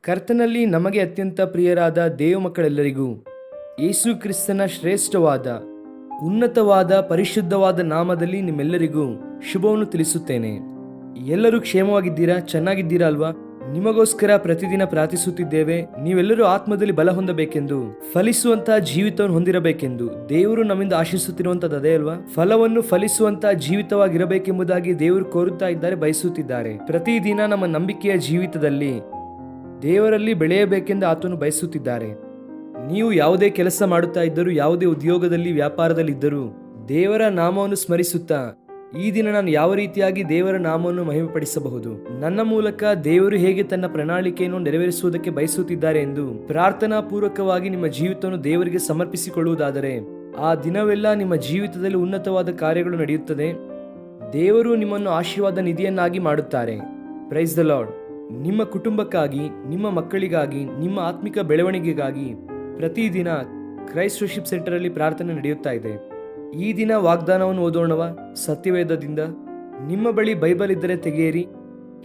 ಕರ್ತನಲ್ಲಿ ನಮಗೆ ಅತ್ಯಂತ ಪ್ರಿಯರಾದ ದೇವ ಮಕ್ಕಳೆಲ್ಲರಿಗೂ ಯೇಸು ಕ್ರಿಸ್ತನ ಶ್ರೇಷ್ಠವಾದ ಉನ್ನತವಾದ ಪರಿಶುದ್ಧವಾದ ನಾಮದಲ್ಲಿ ನಿಮ್ಮೆಲ್ಲರಿಗೂ ಶುಭವನ್ನು ತಿಳಿಸುತ್ತೇನೆ. ಎಲ್ಲರೂ ಕ್ಷೇಮವಾಗಿದ್ದೀರಾ? ಚೆನ್ನಾಗಿದ್ದೀರಾ ಅಲ್ವಾ? ನಿಮಗೋಸ್ಕರ ಪ್ರತಿದಿನ ಪ್ರಾರ್ಥಿಸುತ್ತಿದ್ದೇವೆ. ನೀವೆಲ್ಲರೂ ಆತ್ಮದಲ್ಲಿ ಬಲ ಹೊಂದಬೇಕೆಂದು, ಫಲಿಸುವಂತಹ ಜೀವಿತವನ್ನು ಹೊಂದಿರಬೇಕೆಂದು ದೇವರು ನಮ್ಮಿಂದ ಆಶಿಸುತ್ತಿರುವಂತದ್ದು ಅದೇ ಅಲ್ವಾ? ಫಲವನ್ನು ಫಲಿಸುವಂತಹ ಜೀವಿತವಾಗಿರಬೇಕೆಂಬುದಾಗಿ ದೇವರು ಕೋರುತ್ತಾ ಇದ್ದಾರೆ, ಬಯಸುತ್ತಿದ್ದಾರೆ. ಪ್ರತಿದಿನ ನಮ್ಮ ನಂಬಿಕೆಯ ಜೀವಿತದಲ್ಲಿ ದೇವರಲ್ಲಿ ಬೆಳೆಯಬೇಕೆಂದು ಆತನು ಬಯಸುತ್ತಿದ್ದಾರೆ. ನೀವು ಯಾವುದೇ ಕೆಲಸ ಮಾಡುತ್ತಾ ಇದ್ದರೂ, ಯಾವುದೇ ಉದ್ಯೋಗದಲ್ಲಿ, ವ್ಯಾಪಾರದಲ್ಲಿ ಇದ್ದರೂ ದೇವರ ನಾಮವನ್ನು ಸ್ಮರಿಸುತ್ತಾ ಈ ದಿನ ನಾನು ಯಾವ ರೀತಿಯಾಗಿ ದೇವರ ನಾಮವನ್ನು ಮಹಿಮೆಪಡಿಸಬಹುದು, ನನ್ನ ಮೂಲಕ ದೇವರು ಹೇಗೆ ತನ್ನ ಪ್ರಣಾಳಿಕೆಯನ್ನು ನೆರವೇರಿಸುವುದಕ್ಕೆ ಬಯಸುತ್ತಿದ್ದಾರೆ ಎಂದು ಪ್ರಾರ್ಥನಾ ಪೂರ್ವಕವಾಗಿ ನಿಮ್ಮ ಜೀವಿತವನ್ನು ದೇವರಿಗೆ ಸಮರ್ಪಿಸಿಕೊಳ್ಳುವುದಾದರೆ ಆ ದಿನವೆಲ್ಲ ನಿಮ್ಮ ಜೀವಿತದಲ್ಲಿ ಉನ್ನತವಾದ ಕಾರ್ಯಗಳು ನಡೆಯುತ್ತದೆ. ದೇವರು ನಿಮ್ಮನ್ನು ಆಶೀರ್ವಾದ ನಿಧಿಯನ್ನಾಗಿ ಮಾಡುತ್ತಾರೆ. Praise the lord. ನಿಮ್ಮ ಕುಟುಂಬಕ್ಕಾಗಿ, ನಿಮ್ಮ ಮಕ್ಕಳಿಗಾಗಿ, ನಿಮ್ಮ ಆತ್ಮಿಕ ಬೆಳವಣಿಗೆಗಾಗಿ ಪ್ರತಿದಿನ ಕ್ರೈಸ್ಟ್ ವರ್ಶಿಪ್ ಸೆಂಟರ್ ಅಲ್ಲಿ ಪ್ರಾರ್ಥನೆ ನಡೆಯುತ್ತಾ ಇದೆ. ಈ ದಿನ ವಾಗ್ದಾನವನ್ನು ಓದೋಣವಾ? ಸತ್ಯವೇದದಿಂದ ನಿಮ್ಮ ಬಳಿ ಬೈಬಲ್ ಇದ್ದರೆ ತೆಗೆಯಿರಿ.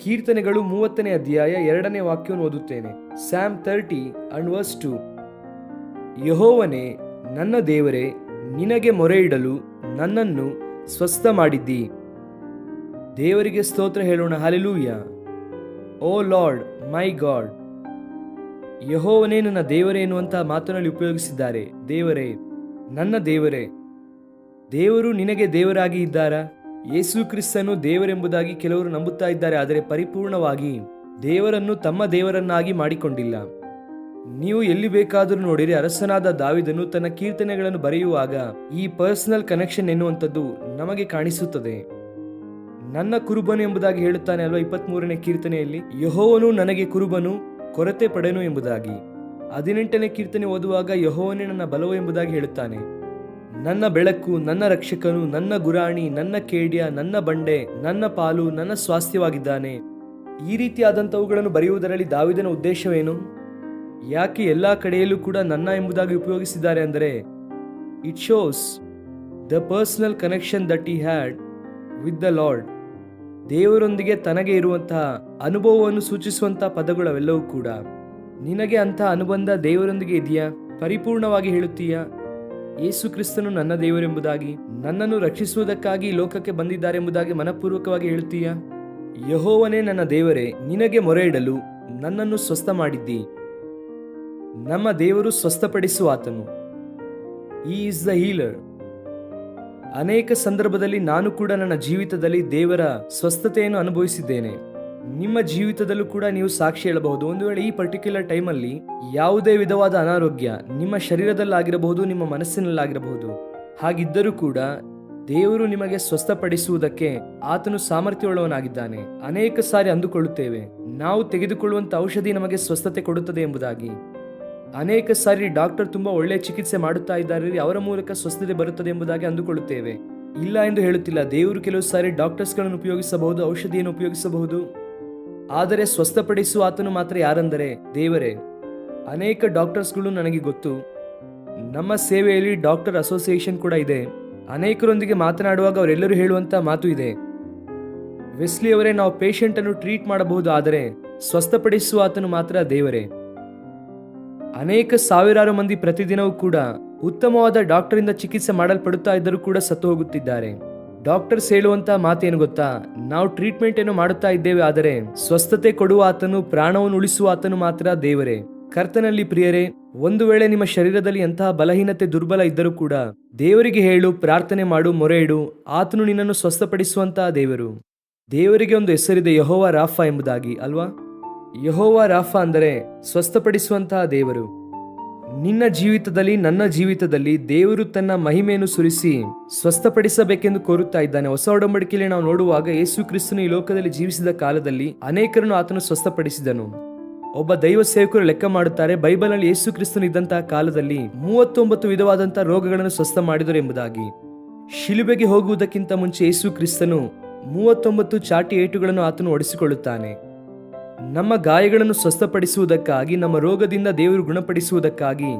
ಕೀರ್ತನೆಗಳು 30ನೇ ಅಧ್ಯಾಯ 2ನೇ ವಾಕ್ಯವನ್ನು ಓದುತ್ತೇನೆ. Sam 30 and verse 2. ಯೆಹೋವನೇ ನನ್ನ ದೇವರೇ, ನಿನಗೆ ಮೊರೆ ಇಡಲು ನನ್ನನ್ನು ಸ್ವಸ್ಥ ಮಾಡಿದ್ದಿ. ದೇವರಿಗೆ ಸ್ತೋತ್ರ ಹೇಳೋಣ. ಹಲ್ಲೆಲೂಯಾ. ಓ ಲಾರ್ಡ್ ಮೈ ಗಾಡ್. ಯೆಹೋವನೇ ನನ್ನ ದೇವರೇ ಎನ್ನುವಂತಹ ಮಾತನಲ್ಲಿ ಉಪಯೋಗಿಸಿದ್ದಾರೆ. ದೇವರೇ, ನನ್ನ ದೇವರೇ. ದೇವರು ನಿನಗೆ ದೇವರಾಗಿ ಇದ್ದಾರಾ? ಯೇಸು ಕ್ರಿಸ್ತನು ದೇವರೆಂಬುದಾಗಿ ಕೆಲವರು ನಂಬುತ್ತಾ ಇದ್ದಾರೆ, ಆದರೆ ಪರಿಪೂರ್ಣವಾಗಿ ದೇವರನ್ನು ತಮ್ಮ ದೇವರನ್ನಾಗಿ ಮಾಡಿಕೊಂಡಿಲ್ಲ. ನೀವು ಎಲ್ಲಿ ಬೇಕಾದರೂ ನೋಡಿರಿ, ಅರಸನಾದ ದಾವೀದನು ತನ್ನ ಕೀರ್ತನೆಗಳನ್ನು ಬರೆಯುವಾಗ ಈ ಪರ್ಸನಲ್ ಕನೆಕ್ಷನ್ ಎನ್ನುವಂಥದ್ದು ನಮಗೆ ಕಾಣಿಸುತ್ತದೆ. ನನ್ನ ಕುರುಬನು ಎಂಬುದಾಗಿ ಹೇಳುತ್ತಾನೆ ಅಲ್ವಾ 23ನೇ ಕೀರ್ತನೆಯಲ್ಲಿ, ಯೆಹೋವನು ನನಗೆ ಕುರುಬನು, ಕೊರತೆ ಪಡೆನು ಎಂಬುದಾಗಿ. 18ನೇ ಕೀರ್ತನೆ ಓದುವಾಗ ಯೆಹೋವನೇ ನನ್ನ ಬಲವು ಎಂಬುದಾಗಿ ಹೇಳುತ್ತಾನೆ. ನನ್ನ ಬೆಳಕು, ನನ್ನ ರಕ್ಷಕನು, ನನ್ನ ಗುರಾಣಿ, ನನ್ನ ಕೇಡ್ಯ, ನನ್ನ ಬಂಡೆ, ನನ್ನ ಪಾಲು, ನನ್ನ ಸ್ವಾಸ್ಥ್ಯವಾಗಿದ್ದಾನೆ. ಈ ರೀತಿಯಾದಂಥವುಗಳನ್ನು ಬರೆಯುವುದರಲ್ಲಿ ದಾವೀದನ ಉದ್ದೇಶವೇನು? ಯಾಕೆ ಎಲ್ಲಾ ಕಡೆಯಲ್ಲೂ ಕೂಡ ನನ್ನ ಎಂಬುದಾಗಿ ಉಪಯೋಗಿಸಿದ್ದಾರೆ ಅಂದರೆ, it shows the personal connection that he had with the lord. ದೇವರೊಂದಿಗೆ ತನಗೆ ಇರುವಂತಹ ಅನುಭವವನ್ನು ಸೂಚಿಸುವಂತಹ ಪದಗಳವೆಲ್ಲವೂ ಕೂಡ. ನಿನಗೆ ಅಂತಹ ಅನುಬಂಧ ದೇವರೊಂದಿಗೆ ಇದೆಯಾ? ಪರಿಪೂರ್ಣವಾಗಿ ಹೇಳುತ್ತೀಯಾ? ಯೇಸು ಕ್ರಿಸ್ತನು ನನ್ನ ದೇವರೆಂಬುದಾಗಿ, ನನ್ನನ್ನು ರಕ್ಷಿಸುವುದಕ್ಕಾಗಿ ಲೋಕಕ್ಕೆ ಬಂದಿದ್ದಾರೆ ಎಂಬುದಾಗಿ ಮನಪೂರ್ವಕವಾಗಿ ಹೇಳುತ್ತೀಯಾ? ಯೆಹೋವನೇ ನನ್ನ ದೇವರೇ, ನಿನಗೆ ಮೊರೆ ಇಡಲು ನನ್ನನ್ನು ಸ್ವಸ್ಥ ಮಾಡಿದ್ದಿ. ನಮ್ಮ ದೇವರು ಸ್ವಸ್ಥಪಡಿಸುವ ಆತನು. He is the healer. ಅನೇಕ ಸಂದರ್ಭದಲ್ಲಿ ನಾನು ಕೂಡ ನನ್ನ ಜೀವಿತದಲ್ಲಿ ದೇವರ ಸ್ವಸ್ಥತೆಯನ್ನು ಅನುಭವಿಸಿದ್ದೇನೆ. ನಿಮ್ಮ ಜೀವಿತದಲ್ಲೂ ಕೂಡ ನೀವು ಸಾಕ್ಷಿ ಹೇಳಬಹುದು. ಒಂದು ವೇಳೆ ಈ ಪರ್ಟಿಕ್ಯುಲರ್ ಟೈಮಲ್ಲಿ ಯಾವುದೇ ವಿಧವಾದ ಅನಾರೋಗ್ಯ ನಿಮ್ಮ ಶರೀರದಲ್ಲಾಗಿರಬಹುದು, ನಿಮ್ಮ ಮನಸ್ಸಿನಲ್ಲಾಗಿರಬಹುದು, ಹಾಗಿದ್ದರೂ ಕೂಡ ದೇವರು ನಿಮಗೆ ಸ್ವಸ್ಥಪಡಿಸುವುದಕ್ಕೆ ಆತನು ಸಾಮರ್ಥ್ಯವುಳ್ಳವನಾಗಿದ್ದಾನೆ. ಅನೇಕ ಸಾರಿ ಅಂದುಕೊಳ್ಳುತ್ತೇವೆ ನಾವು ತೆಗೆದುಕೊಳ್ಳುವಂತ ಔಷಧಿ ನಮಗೆ ಸ್ವಸ್ಥತೆ ಕೊಡುತ್ತದೆ ಎಂಬುದಾಗಿ. ಅನೇಕ ಸಾರಿ ಡಾಕ್ಟರ್ ತುಂಬಾ ಒಳ್ಳೆಯ ಚಿಕಿತ್ಸೆ ಮಾಡುತ್ತಾ ಇದ್ದಾರೆ, ಅವರ ಮೂಲಕ ಸ್ವಸ್ಥತೆ ಬರುತ್ತದೆ ಎಂಬುದಾಗಿ ಅಂದುಕೊಳ್ಳುತ್ತೇವೆ. ಇಲ್ಲ ಎಂದು ಹೇಳುತ್ತಿಲ್ಲ. ದೇವರು ಕೆಲವು ಸಾರಿ ಡಾಕ್ಟರ್ಸ್ಗಳನ್ನು ಉಪಯೋಗಿಸಬಹುದು, ಔಷಧಿಯನ್ನು ಉಪಯೋಗಿಸಬಹುದು. ಆದರೆ ಸ್ವಸ್ಥಪಡಿಸುವ ಆತನು ಮಾತ್ರ ಯಾರೆಂದರೆ ದೇವರೇ. ಅನೇಕ ಡಾಕ್ಟರ್ಸ್ಗಳು ನನಗೆ ಗೊತ್ತು. ನಮ್ಮ ಸೇವೆಯಲ್ಲಿ ಡಾಕ್ಟರ್ ಅಸೋಸಿಯೇಷನ್ ಕೂಡ ಇದೆ. ಅನೇಕರೊಂದಿಗೆ ಮಾತನಾಡುವಾಗ ಅವರೆಲ್ಲರೂ ಹೇಳುವಂತ ಮಾತು ಇದೆ, ವೆಸ್ಲಿ ಅವರೇ, ನಾವು ಪೇಷಂಟ್ ಅನ್ನು ಟ್ರೀಟ್ ಮಾಡಬಹುದು, ಆದರೆ ಸ್ವಸ್ಥಪಡಿಸುವ ಆತನು ಮಾತ್ರ ದೇವರೇ. ಅನೇಕ ಸಾವಿರಾರು ಮಂದಿ ಪ್ರತಿದಿನವೂ ಕೂಡ ಉತ್ತಮವಾದ ಡಾಕ್ಟರ್ ಇಂದ ಚಿಕಿತ್ಸೆ ಮಾಡಲ್ಪಡುತ್ತಾ ಇದ್ದರೂ ಕೂಡ ಸತ್ತು ಹೋಗುತ್ತಿದ್ದಾರೆ. ಡಾಕ್ಟರ್ಸ್ ಹೇಳುವಂತಹ ಮಾತೇನು ಗೊತ್ತಾ? ನಾವು ಟ್ರೀಟ್ಮೆಂಟ್ ಏನು ಮಾಡುತ್ತಾ ಇದ್ದೇವೆ, ಆದರೆ ಸ್ವಸ್ಥತೆ ಕೊಡುವ ಆತನು, ಪ್ರಾಣವನ್ನು ಉಳಿಸುವ ಆತನು ಮಾತ್ರ ದೇವರೇ. ಕರ್ತನಲ್ಲಿ ಪ್ರಿಯರೇ, ಒಂದು ವೇಳೆ ನಿಮ್ಮ ಶರೀರದಲ್ಲಿ ಎಂತಹ ಬಲಹೀನತೆ, ದುರ್ಬಲ ಇದ್ದರೂ ಕೂಡ ದೇವರಿಗೆ ಹೇಳು, ಪ್ರಾರ್ಥನೆ ಮಾಡು, ಮೊರೆ ಇಡು. ಆತನು ನಿನ್ನನ್ನು ಸ್ವಸ್ಥಪಡಿಸುವಂತಹ ದೇವರು. ದೇವರಿಗೆ ಒಂದು ಹೆಸರಿದೆ, ಯೆಹೋವ ರಾಫಾ ಎಂಬುದಾಗಿ ಅಲ್ವಾ? ಯೆಹೋವ ರಾಫಾ ಅಂದರೆ ಸ್ವಸ್ಥಪಡಿಸುವಂತಹ ದೇವರು. ನಿನ್ನ ಜೀವಿತದಲ್ಲಿ, ನನ್ನ ಜೀವಿತದಲ್ಲಿ ದೇವರು ತನ್ನ ಮಹಿಮೆಯನ್ನು ಸುರಿಸಿ ಸ್ವಸ್ಥಪಡಿಸಬೇಕೆಂದು ಕೋರುತ್ತಾ ಇದ್ದಾನೆ. ಹೊಸ ಒಡಂಬಡಿಕೆಯಲ್ಲಿ ನಾವು ನೋಡುವಾಗ ಯೇಸು ಕ್ರಿಸ್ತನು ಈ ಲೋಕದಲ್ಲಿ ಜೀವಿಸಿದ ಕಾಲದಲ್ಲಿ ಅನೇಕರನ್ನು ಆತನು ಸ್ವಸ್ಥಪಡಿಸಿದನು. ಒಬ್ಬ ದೈವ ಸೇವಕರು ಲೆಕ್ಕ ಮಾಡುತ್ತಾರೆ, ಬೈಬಲ್ ನಲ್ಲಿ ಯೇಸು ಕ್ರಿಸ್ತನು ಇದ್ದಂತಹ ಕಾಲದಲ್ಲಿ 39 ವಿಧವಾದಂತಹ ರೋಗಗಳನ್ನು ಸ್ವಸ್ಥ ಮಾಡಿದರು ಎಂಬುದಾಗಿ. ಶಿಲುಬೆಗೆ ಹೋಗುವುದಕ್ಕಿಂತ ಮುಂಚೆ ಯೇಸು ಕ್ರಿಸ್ತನು 39 ಚಾಟಿ ಏಟುಗಳನ್ನು ಆತನು ಹೊಡೆಸಿಕೊಳ್ಳುತ್ತಾನೆ. ನಮ್ಮ ಗಾಯಗಳನ್ನು ಸ್ವಸ್ಥಪಡಿಸುವುದಕ್ಕಾಗಿ, ನಮ್ಮ ರೋಗದಿಂದ ದೇವರು ಗುಣಪಡಿಸುವುದಕ್ಕಾಗಿ,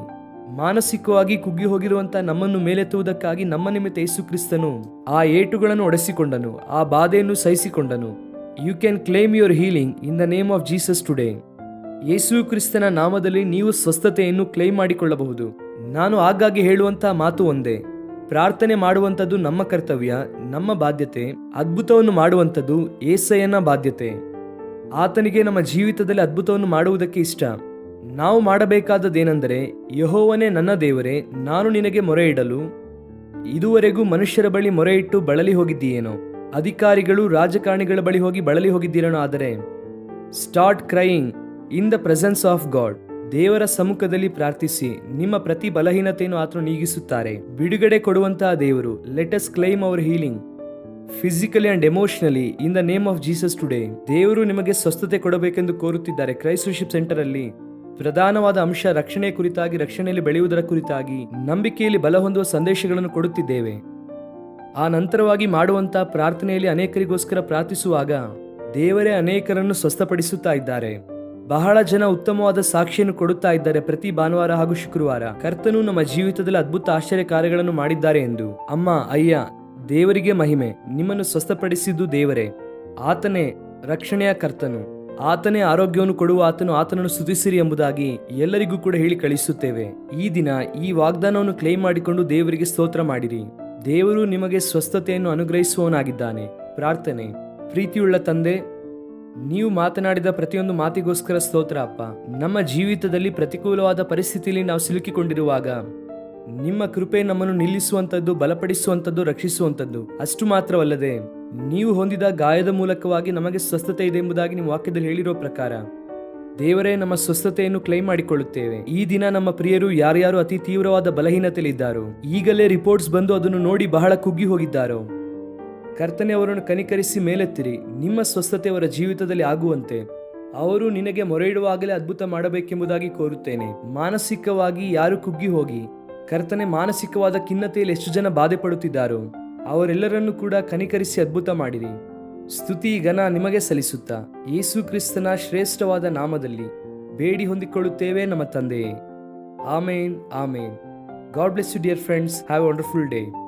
ಮಾನಸಿಕವಾಗಿ ಕುಗ್ಗಿ ಹೋಗಿರುವಂತ ನಮ್ಮನ್ನು ಮೇಲೆತ್ತುವುದಕ್ಕಾಗಿ ನಮ್ಮ ನಿಮಿತ್ತ ಯೇಸು ಕ್ರಿಸ್ತನು ಆ ಏಟುಗಳನ್ನು ಒಡೆಸಿಕೊಂಡನು, ಆ ಬಾಧೆಯನ್ನು ಸಹಿಸಿಕೊಂಡನು. You can claim your healing in the name of Jesus today. Yesu ಕ್ರಿಸ್ತನ ನಾಮದಲ್ಲಿ ನೀವು ಸ್ವಸ್ಥತೆಯನ್ನು ಕ್ಲೇಮ್ ಮಾಡಿಕೊಳ್ಳಬಹುದು. ನಾನು ಆಗಾಗ್ಗೆ ಹೇಳುವಂತಹ ಮಾತು ಒಂದೇ, ಪ್ರಾರ್ಥನೆ ಮಾಡುವಂಥದ್ದು ನಮ್ಮ ಕರ್ತವ್ಯ, ನಮ್ಮ ಬಾಧ್ಯತೆ. ಅದ್ಭುತವನ್ನು ಮಾಡುವಂಥದ್ದು ಏಸಯ್ಯನ ಬಾಧ್ಯತೆ. ಆತನಿಗೆ ನಮ್ಮ ಜೀವಿತದಲ್ಲಿ ಅದ್ಭುತವನ್ನು ಮಾಡುವುದಕ್ಕೆ ಇಷ್ಟ. ನಾವು ಮಾಡಬೇಕಾದದ್ದೇನೆಂದರೆ, ಯೆಹೋವನೇ ನನ್ನ ದೇವರೇ, ನಾನು ನಿನಗೆ ಮೊರೆ ಇಡಲು ಇದುವರೆಗೂ ಮನುಷ್ಯರ ಬಳಿ ಮೊರೆ ಇಟ್ಟು ಬಳಲಿ ಹೋಗಿದ್ದೀಯೇನೋ, ಅಧಿಕಾರಿಗಳು ರಾಜಕಾರಣಿಗಳ ಬಳಿ ಹೋಗಿ ಬಳಲಿ ಹೋಗಿದ್ದೀರೇನೋ, ಆದರೆ start crying in the presence of god. ದೇವರ ಸಮ್ಮುಖದಲ್ಲಿ ಪ್ರಾರ್ಥಿಸಿ. ನಿಮ್ಮ ಪ್ರತಿ ಬಲಹೀನತೆಯನ್ನು ಆತನು ನೀಗಿಸುತ್ತಾರೆ. ಬಿಡುಗಡೆ ಕೊಡುವಂತಹ ದೇವರು. Let us claim our healing physically and emotionally in the name of Jesus today. ದೇವರು ನಿಮಗೆ ಸ್ವಸ್ಥತೆ ಕೊಡಬೇಕೆಂದು ಕೋರುತ್ತಿದ್ದಾರೆ. ಕ್ರೈಸ್ಟ್ ವರ್ಶಿಪ್ ಸೆಂಟರ್ ಅಲ್ಲಿ ಪ್ರಧಾನವಾದ ಅಂಶ ರಕ್ಷಣೆಯ ಕುರಿತಾಗಿ, ರಕ್ಷಣೆಯಲ್ಲಿ ಬೆಳೆಯುವುದರ ಕುರಿತಾಗಿ, ನಂಬಿಕೆಯಲ್ಲಿ ಬಲ ಹೊಂದುವ ಸಂದೇಶಗಳನ್ನು ಕೊಡುತ್ತಿದ್ದೇವೆ. ಆ ನಂತರವಾಗಿ ಮಾಡುವಂತಹ ಪ್ರಾರ್ಥನೆಯಲ್ಲಿ ಅನೇಕರಿಗೋಸ್ಕರ ಪ್ರಾರ್ಥಿಸುವಾಗ ದೇವರೇ ಅನೇಕರನ್ನು ಸ್ವಸ್ಥಪಡಿಸುತ್ತಾ ಇದ್ದಾರೆ. ಬಹಳ ಜನ ಉತ್ತಮವಾದ ಸಾಕ್ಷಿಯನ್ನು ಕೊಡುತ್ತಾ ಇದ್ದಾರೆ ಪ್ರತಿ ಭಾನುವಾರ ಹಾಗೂ ಶುಕ್ರವಾರ. ಕರ್ತನು ನಮ್ಮ ಜೀವಿತದಲ್ಲಿ ಅದ್ಭುತ ಆಶ್ಚರ್ಯ ಕಾರ್ಯಗಳನ್ನು ಮಾಡಿದ್ದಾರೆ ಎಂದು. ಅಮ್ಮ, ಅಯ್ಯ, ದೇವರಿಗೆ ಮಹಿಮೆ. ನಿಮ್ಮನ್ನು ಸ್ವಸ್ಥಪಡಿಸಿದ್ದು ದೇವರೇ. ಆತನೇ ರಕ್ಷಣೆಯ ಕರ್ತನು, ಆತನೇ ಆರೋಗ್ಯವನ್ನು ಕೊಡುವ ಆತನು. ಆತನನ್ನು ಸ್ತುತಿಸಿರಿ ಎಂಬುದಾಗಿ ಎಲ್ಲರಿಗೂ ಕೂಡ ಹೇಳಿ ಕಳಿಸುತ್ತೇವೆ. ಈ ದಿನ ಈ ವಾಗ್ದಾನವನ್ನು ಕ್ಲೇಮ್ ಮಾಡಿಕೊಂಡು ದೇವರಿಗೆ ಸ್ತೋತ್ರ ಮಾಡಿರಿ. ದೇವರು ನಿಮಗೆ ಸ್ವಸ್ಥತೆಯನ್ನು ಅನುಗ್ರಹಿಸುವವನಾಗಿದ್ದಾನೆ. ಪ್ರಾರ್ಥನೆ. ಪ್ರೀತಿಯುಳ್ಳ ತಂದೆ, ನೀವು ಮಾತನಾಡಿದ ಪ್ರತಿಯೊಂದು ಮಾತಿಗೋಸ್ಕರ ಸ್ತೋತ್ರ ಅಪ್ಪ. ನಮ್ಮ ಜೀವಿತದಲ್ಲಿ ಪ್ರತಿಕೂಲವಾದ ಪರಿಸ್ಥಿತಿಯಲ್ಲಿ ನಾವು ಸಿಲುಕಿಕೊಂಡಿರುವಾಗ ನಿಮ್ಮ ಕೃಪೆ ನಮ್ಮನ್ನು ನಿಲ್ಲಿಸುವಂಥದ್ದು, ಬಲಪಡಿಸುವಂಥದ್ದು, ರಕ್ಷಿಸುವಂಥದ್ದು. ಅಷ್ಟು ಮಾತ್ರವಲ್ಲದೆ ನೀವು ಹೊಂದಿದ ಗಾಯದ ಮೂಲಕವಾಗಿ ನಮಗೆ ಸ್ವಸ್ಥತೆ ಇದೆ ಎಂಬುದಾಗಿ ನಿಮ್ಮ ವಾಕ್ಯದಲ್ಲಿ ಹೇಳಿರೋ ಪ್ರಕಾರ ದೇವರೇ, ನಮ್ಮ ಸ್ವಸ್ಥತೆಯನ್ನು ಕ್ಲೈಮ್ ಮಾಡಿಕೊಳ್ಳುತ್ತೇವೆ. ಈ ದಿನ ನಮ್ಮ ಪ್ರಿಯರು ಯಾರ್ಯಾರು ಅತಿ ತೀವ್ರವಾದ ಬಲಹೀನತೆಯಲ್ಲಿದ್ದಾರೋ, ಈಗಲೇ ರಿಪೋರ್ಟ್ಸ್ ಬಂದು ಅದನ್ನು ನೋಡಿ ಬಹಳ ಕುಗ್ಗಿ ಹೋಗಿದ್ದಾರೋ, ಕರ್ತನೆ ಅವರನ್ನು ಕನಿಕರಿಸಿ ಮೇಲೆತ್ತಿರಿ. ನಿಮ್ಮ ಸ್ವಸ್ಥತೆ ಅವರ ಜೀವಿತದಲ್ಲಿ ಆಗುವಂತೆ ಅವರು ನಿನಗೆ ಮೊರೆ ಇಡುವಾಗಲೇ ಅದ್ಭುತ ಮಾಡಬೇಕೆಂಬುದಾಗಿ ಕೋರುತ್ತೇನೆ. ಮಾನಸಿಕವಾಗಿ ಯಾರು ಕುಗ್ಗಿ ಹೋಗಿ ಕರ್ತನೆ ಮಾನಸಿಕವಾದ ಖಿನ್ನತೆಯಲ್ಲಿ ಎಷ್ಟು ಜನ ಬಾಧೆ ಪಡುತ್ತಿದ್ದಾರೋ ಅವರೆಲ್ಲರನ್ನು ಕೂಡ ಕನಿಕರಿಸಿ ಅದ್ಭುತ ಮಾಡಿರಿ. ಸ್ತುತಿ ಘನ ನಿಮಗೆ ಸಲ್ಲಿಸುತ್ತಾ ಯೇಸು ಕ್ರಿಸ್ತನ ಶ್ರೇಷ್ಠವಾದ ನಾಮದಲ್ಲಿ ಬೇಡಿ ಹೊಂದಿಕೊಳ್ಳುತ್ತೇವೆ ನಮ್ಮ ತಂದೆಯೇ. Amen, amen. God bless you dear friends. Have a wonderful day.